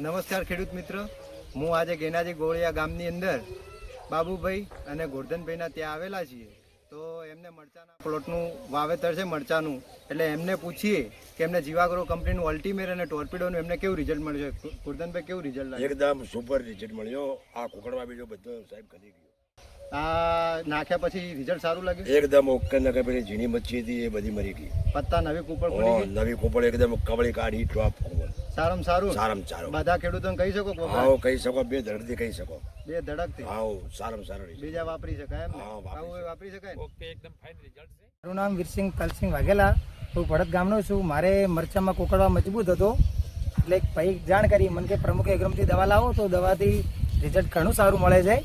નમસ્કાર ખેડૂત મિત્ર, હું આજે ગેનાજી ગોળિયા ગામની અંદર બાબુભાઈ અને ગોરધનભાઈના ત્યાં આવેલા છીએ. તો એમને મરચાના પ્લોટનું વાવેતર છે મરચાનું, એટલે એમને પૂછીએ કે એમને જીવાગ્રો કંપનીનું અલ્ટિમેટ અને ટોર્પિડોનું એમને કેવું રિઝલ્ટ મળ્યું. ગોરધનભાઈ, કેવું રિઝલ્ટ લાગ્યું? એકદમ સુપર રિઝલ્ટ મળ્યો. આ કુકડવા બીજો બધો સાહેબ કરી ગયો. આ નાખ્યા પછી રિઝલ્ટ સારું લાગ્યું? એકદમ ઓકે. ને પેલી ઝીણી મચ્છી હતી એ બધી મરી ગઈ. પત્તા નવી કુપળ પડી ગઈ. નવી કુપળ એકદમ કવળી કાઢી ટોપ. સારામાં સારું બધા ખેડૂતોને કહી શકો? હા, કહી શકો. બે ધડકથી કહી શકો. બે ધડકથી? હા, સારામાં સારું. બીજા વાપરી શકાય એમ? વાપરી શકાય. ઓકે, એકદમ ફાઇન રિઝલ્ટ છે. મારું નામ વીરસિંહ તલસિંહ વાઘેલા, હું ભડત ગામનો છું. મારે મરચામાં કોકડવા મજબૂત હતો, એટલે ભાઈ જાણ કરી મને કે પ્રમુખ એગ્રોમથી દવા લાવો તો દવાથી રિઝલ્ટ ઘણું સારું મળે છે.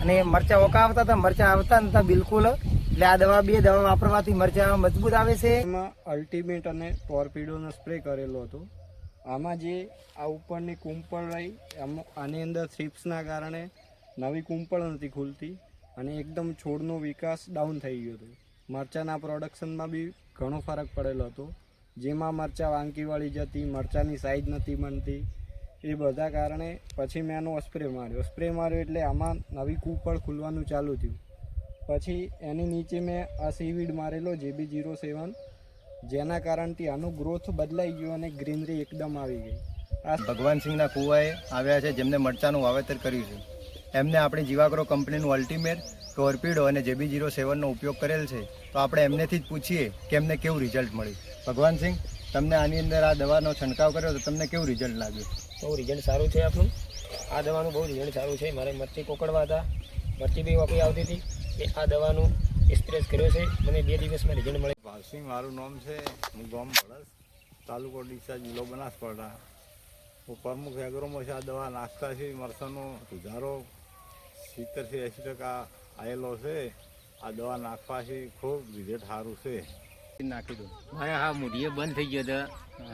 અને મરચાં ઓકા આવતા હતા, મરચાં આવતા નતા બિલકુલ. એટલે આ દવા, બે દવા વાપરવાથી મરચાં મજબૂત આવે છે. એમાં અલ્ટિમેટ અને ટોર્પિડોનો સ્પ્રે કરેલો હતો. આમાં જે આ ઉપરની કુંપળ રહી, આની અંદર થ્રિપ્સના કારણે નવી કુંપળ નથી ખુલતી અને એકદમ છોડનો વિકાસ ડાઉન થઈ ગયો હતો. મરચાંના પ્રોડક્શનમાં બી ઘણો ફરક પડેલો હતો. જેમાં મરચાં વાંકી વળી જતી, મરચાંની સાઇઝ નથી બનતી, એ બધા કારણે પછી મેં એનો સ્પ્રે માર્યો એટલે આમાં નવી કુંપળ ખુલવાનું ચાલુ થયું. પછી એની નીચે મેં આ સીવીડ મારેલો JB07, જેના કારણથી આનો ગ્રોથ બદલાઈ ગયો અને ગ્રીનરી એકદમ આવી ગઈ. આ ભગવાનસિંહના કુવાએ આવ્યા છે, જેમને મરચાનું વાવેતર કર્યું છે. એમને આપણી જીવાગ્રો કંપનીનું અલ્ટિમેટ, ટોર્પિડો અને JB07નો ઉપયોગ કરેલ છે. તો આપણે એમનેથી જ પૂછીએ કે એમને કેવું રિઝલ્ટ મળ્યું. ભગવાનસિંહ, તમને આની અંદર આ દવાનો છંટકાવ કર્યો તો તમને કેવું રિઝલ્ટ લાગ્યું? બહુ રિઝલ્ટ સારું છે આપણું. આ દવાનું બહુ રિઝલ્ટ સારું છે. મારે મરચી કોકડવા હતા, મરચી બી વાપરી આવતી હતી, એ આ દવાનું સ્પ્રે કર્યો છે, મને 2 દિવસમાં રિઝલ્ટ મળે. ભાલસિંહ મારું નામ છે. હું ગામ ભડસ, તાલુકો ડીસા, જિલ્લો બનાસકાંઠા. હું પ્રમુખ એગ્રોમાં છે. આ દવા નાખતા છે મરચાંનો સુધારો 70 થી 80% આવેલો છે. આ દવા નાખવાથી ખૂબ રિઝલ્ટ સારું છે. નાખી દો. મારે હા મૂઢીએ બંધ થઈ ગયો હતો.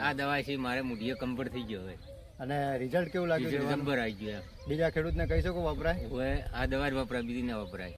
આ દવા છે મારે મૂઢીએ કમ્પ્લીટ થઈ ગયો હવે. અને રિઝલ્ટ કેવું લાગ્યું? નંબર આવી ગયો. બીજા ખેડૂતને કહી શકો વપરાય? હવે આ દવા જ વપરાય, બીજી ના વપરાય.